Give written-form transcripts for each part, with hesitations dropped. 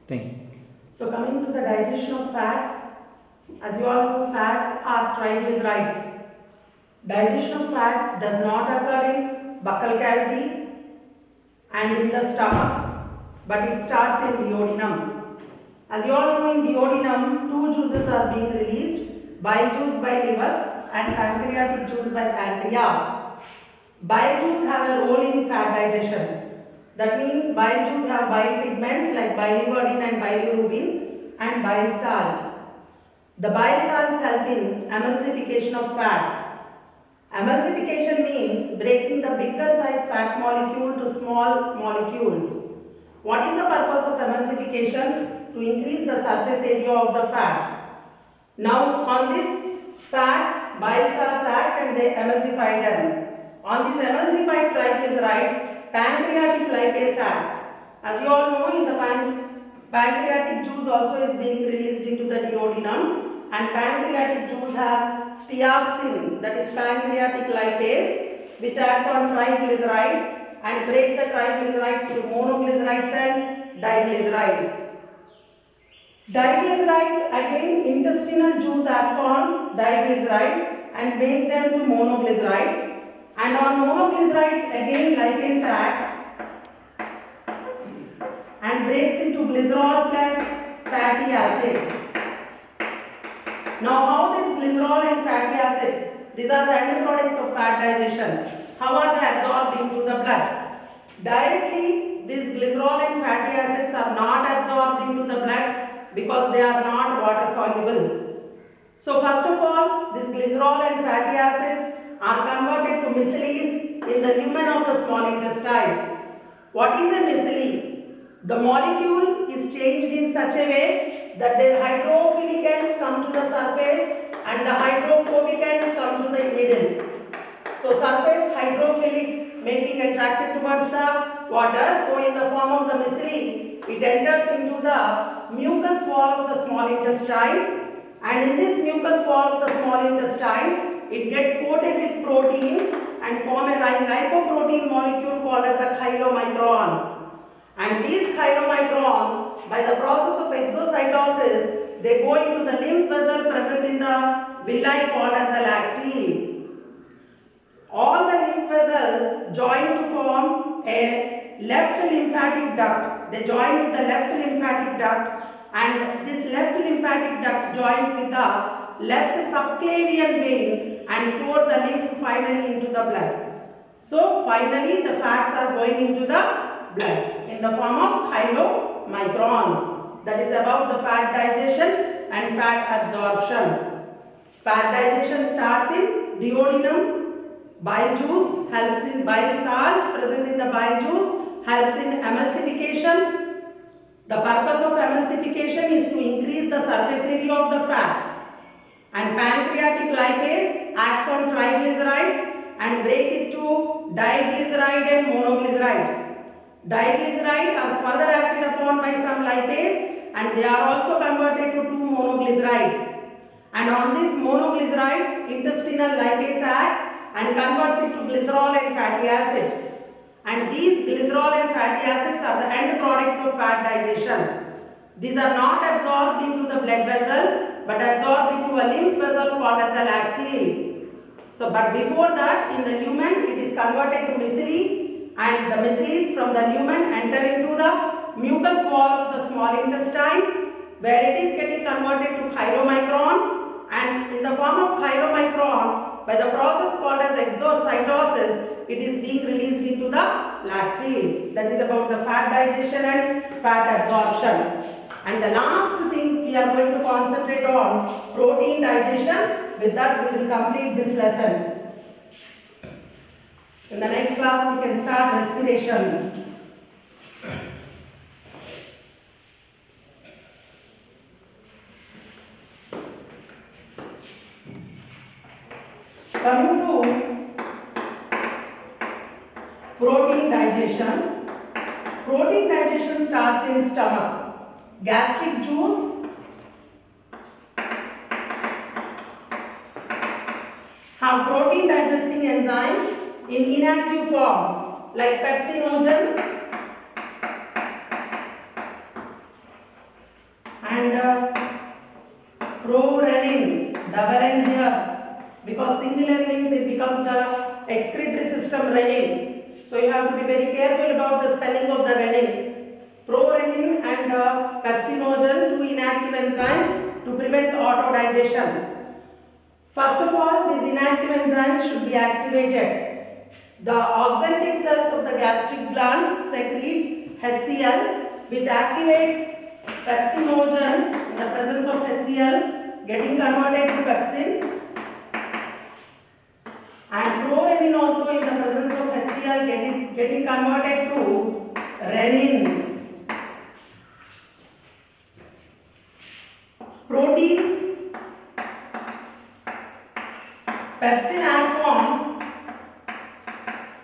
thing. So coming to the digestion of fats, as you all know, fats are triglycerides. Digestion of fats does not occur in buccal cavity and in the stomach, but it starts in duodenum. As you all know, in duodenum, two juices are being released: bile juice by liver and pancreatic juice by pancreas. Bile juice have a role in fat digestion. That means bile juice have bile pigments like biliverdin and bilirubin and bile salts. The bile salts help in emulsification of fats. Emulsification means breaking the bigger size fat molecule to small molecules. What is the purpose of emulsification? To increase the surface area of the fat. Now on this fats, bile salts act and they emulsify them. On these emulsified triglycerides, pancreatic lipase acts. As you all know, in the pancreatic juice also is being released into the duodenum, and pancreatic juice has steaopsin, that is pancreatic lipase, which acts on triglycerides and break the triglycerides to monoglycerides and diglycerides. Diglycerides, again intestinal juice acts on diglycerides and make them to monoglycerides, and on monoglycerides again lipase acts and breaks into glycerol plus fatty acids. Now how these glycerol and fatty acids, these are the end products of fat digestion, how are they absorbed into the blood? Directly these glycerol and fatty acids are not absorbed into the blood because they are not water soluble. So first of all, these glycerol and fatty acids are converted to micelles in the lumen of the small intestine. What is a micelle? The molecule is changed in such a way that their hydrophilic ends come to the surface and the hydrophobic ends come to the middle. So surface hydrophilic, making attracted towards the water. So in the form of the micelle, it enters into the mucus wall of the small intestine, and in this mucus wall of the small intestine, it gets coated with protein and form a lipoprotein molecule called as a chylomicron. And these chylomicrons, by the process of exocytosis, they go into the lymph vessel present in the villi called as a lacteal. All the lymph vessels join to form a left lymphatic duct. They join to the left lymphatic duct, and this left lymphatic duct joins with the left subclavian vein and pour the lymph finally into the blood. So finally the fats are going into the blood in the form of chylomicrons. That is about the fat digestion and fat absorption. Fat digestion starts in duodenum. Bile juice helps in bile salts present in the bile juice, helps in emulsification. The purpose of emulsification is to increase the surface area of the fat. And pancreatic lipase acts on triglycerides and break it to diglyceride and monoglyceride. Diglyceride are further acted upon by some lipase and they are also converted to two monoglycerides. And on these monoglycerides, intestinal lipase acts and converts it to glycerol and fatty acids. And these glycerol and fatty acids are the end products of fat digestion. These are not absorbed into the blood vessel but absorbed into a lymph vessel called as a lacteal. So, but before that, in the lumen, it is converted to micelle, and the micelles from the lumen enter into the mucus wall of the small intestine, where it is getting converted to chylomicron, and in the form of chylomicron, by the process called as exocytosis, it is being released into the lacteal. That is about the fat digestion and fat absorption. And the last thing we are going to concentrate on, protein digestion. With that we will complete this lesson. In the next class we can start respiration. Coming to protein digestion. Protein digestion starts in stomach. Gastric juice have protein digesting enzymes in inactive form like pepsinogen and prorenin, double N here, because single N means it becomes the excretory system renin. So you have to be very careful about the spelling of the renin. Prorenin and pepsinogen, two inactive enzymes to prevent autodigestion. First of all, these inactive enzymes should be activated. The oxyntic cells of the gastric glands secrete HCl, which activates pepsinogen in the presence of HCl, getting converted to pepsin, and prorenin also in the presence of HCl getting converted to renin. Proteins, pepsin acts on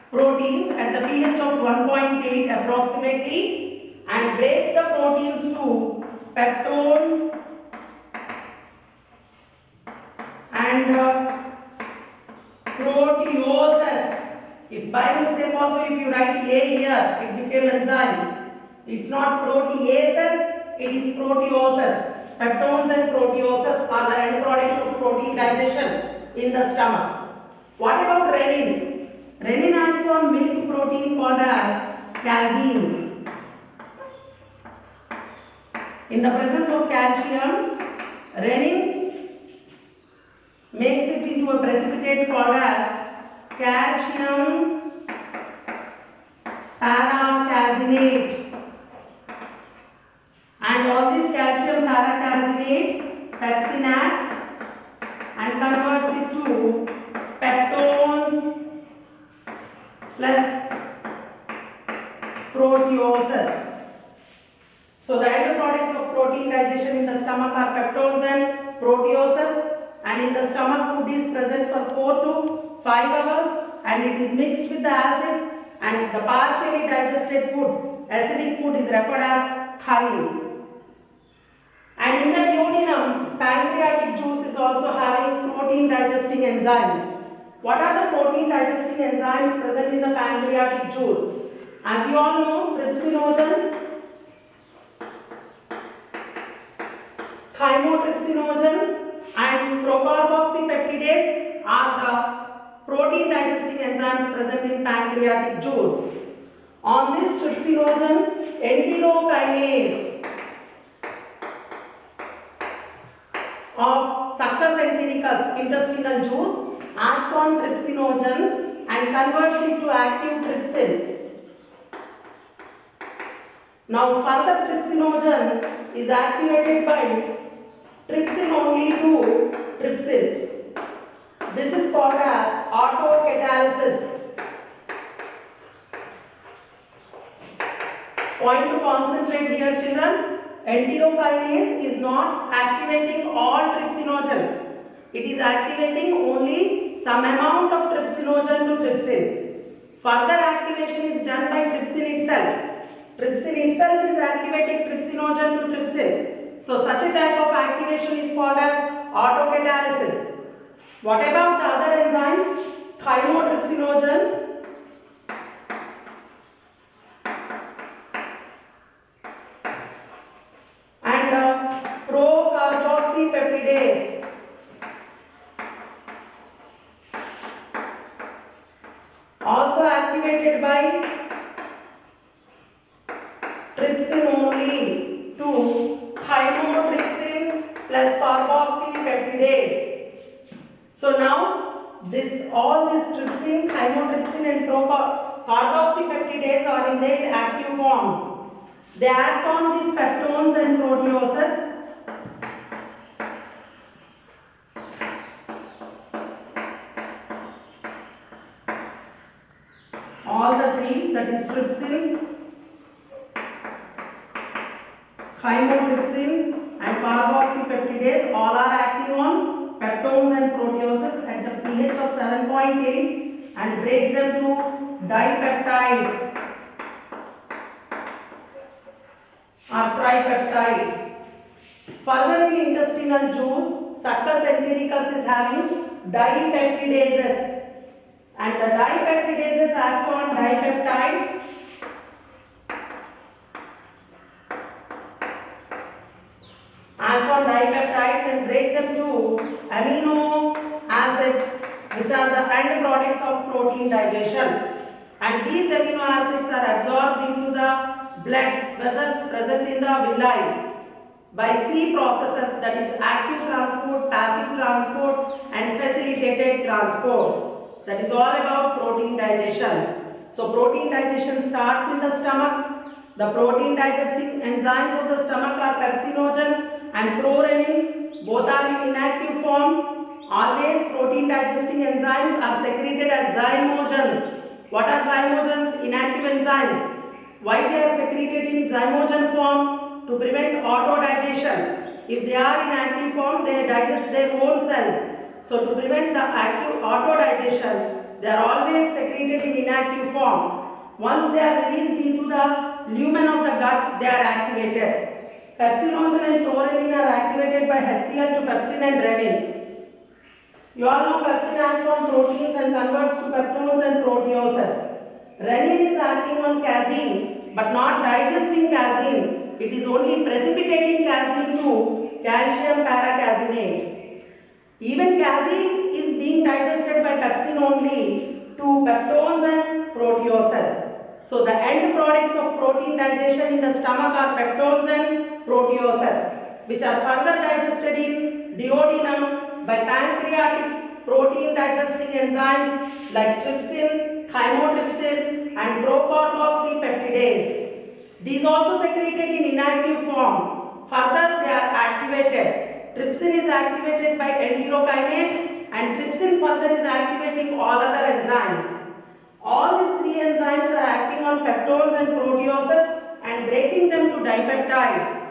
proteins at the pH of 1.8 approximately and breaks the proteins to peptones and proteoses. If by mistake also if you write A here, it became enzyme. It's not proteases, it is proteoses. Peptones and proteoses are the end products of protein digestion in the stomach. What about renin? Renin acts on milk protein called as casein. In the presence of calcium, renin makes it into a precipitate called as calcium paracasinate. And on this calcium paracasinate, pepsin acts and converts it to peptones plus proteoses. So the end products of protein digestion in the stomach are peptones and proteoses, and in the stomach food is present for 4 to 5 hours and it is mixed with the acids, and the partially digested food, acidic food, is referred as chyme. And in the duodenum, pancreatic juice is also having protein digesting enzymes. What are the protein digesting enzymes present in the pancreatic juice? As you all know, trypsinogen, chymotrypsinogen and procarboxypeptidase are the protein digesting enzymes present in pancreatic juice. On this trypsinogen, enterokinase of Succus entericus intestinal juice acts on trypsinogen and converts it to active trypsin. Now further trypsinogen is activated by trypsin only to trypsin. This is called as autocatalysis. Point to concentrate here, children. Enterokinase is not activating all trypsinogen. It is activating only some amount of trypsinogen to trypsin. Further activation is done by trypsin itself. Trypsin itself is activating trypsinogen to trypsin. So such a type of activation is called as autocatalysis. What about the other enzymes? Chymotrypsinogen and procarboxypeptidase also activated by trypsin only to chymotrypsin plus carboxypeptidase. So now all this trypsin, chymotrypsin and carboxypeptidase are in their active forms. They act on these peptones and proteoses. All the three, that is trypsin, chymotrypsin and carboxypeptidase, all are acting on peptones and proteoses at the pH of 7.8 and break them to dipeptides or tripeptides. Further in intestinal juice, Succus entericus is having dipeptidases, and the dipeptidases acts on dipeptides on dipeptides and break them to amino acids, which are the end products of protein digestion. And these amino acids are absorbed into the blood vessels present in the villi by three processes, that is active transport, passive transport and facilitated transport. That is all about protein digestion. So protein digestion starts in the stomach. The protein digesting enzymes of the stomach are pepsinogen and prorenin. Both are in inactive form. Always protein digesting enzymes are secreted as zymogens. What are zymogens? Inactive enzymes. Why they are secreted in zymogen form? To prevent auto-digestion. If they are in active form, they digest their own cells. So to prevent the active auto-digestion, they are always secreted in inactive form. Once they are released into the lumen of the gut, they are activated. Pepsinogen and prorenin are activated by HCl to pepsin and renin. You all know pepsin acts on proteins and converts to peptones and proteoses. Renin is acting on casein but not digesting casein. It is only precipitating casein to calcium paracasinate. Even casein is being digested by pepsin only to peptones and proteoses. So the end products of protein digestion in the stomach are peptones and proteoses, which are further digested in duodenum by pancreatic protein digesting enzymes like trypsin, chymotrypsin and procarboxypeptidase. These also secreted in inactive form. Further, they are activated. Trypsin is activated by enterokinase and trypsin further is activating all other enzymes. All these three enzymes are acting on peptones and proteoses and breaking them to dipeptides.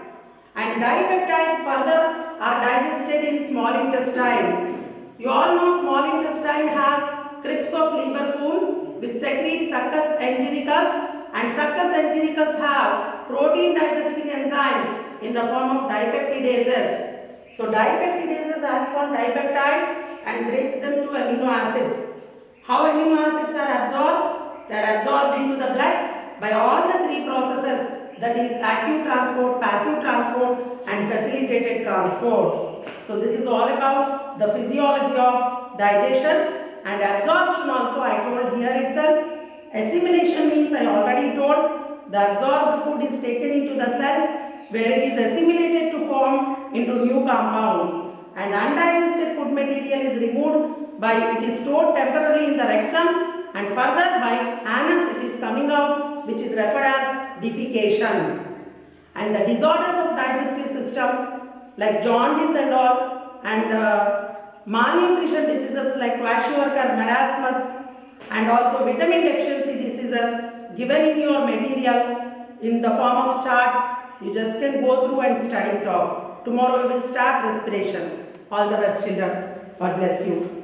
And dipeptides further are digested in small intestine. You all know small intestine have crypts of Lieberkühn which secrete succus entericus, and succus entericus have protein digesting enzymes in the form of dipeptidases. So dipeptidases acts on dipeptides and breaks them to amino acids. How amino acids are absorbed? They are absorbed into the blood by all the three processes, that is active transport, passive transport and facilitated transport. So this is all about the physiology of digestion and absorption also I told here itself. Assimilation means I already told the absorbed food is taken into the cells where it is assimilated to form into new compounds, and undigested food material is removed by it is stored temporarily in the rectum and further by anus it is coming out, which is referred as defecation. And the disorders of digestive system like jaundice and all, and malnutrition diseases like kwashiorkor, marasmus, and also vitamin deficiency diseases given in your material in the form of charts. You just can go through and study it off. Tomorrow we will start respiration. All the best children. God bless you.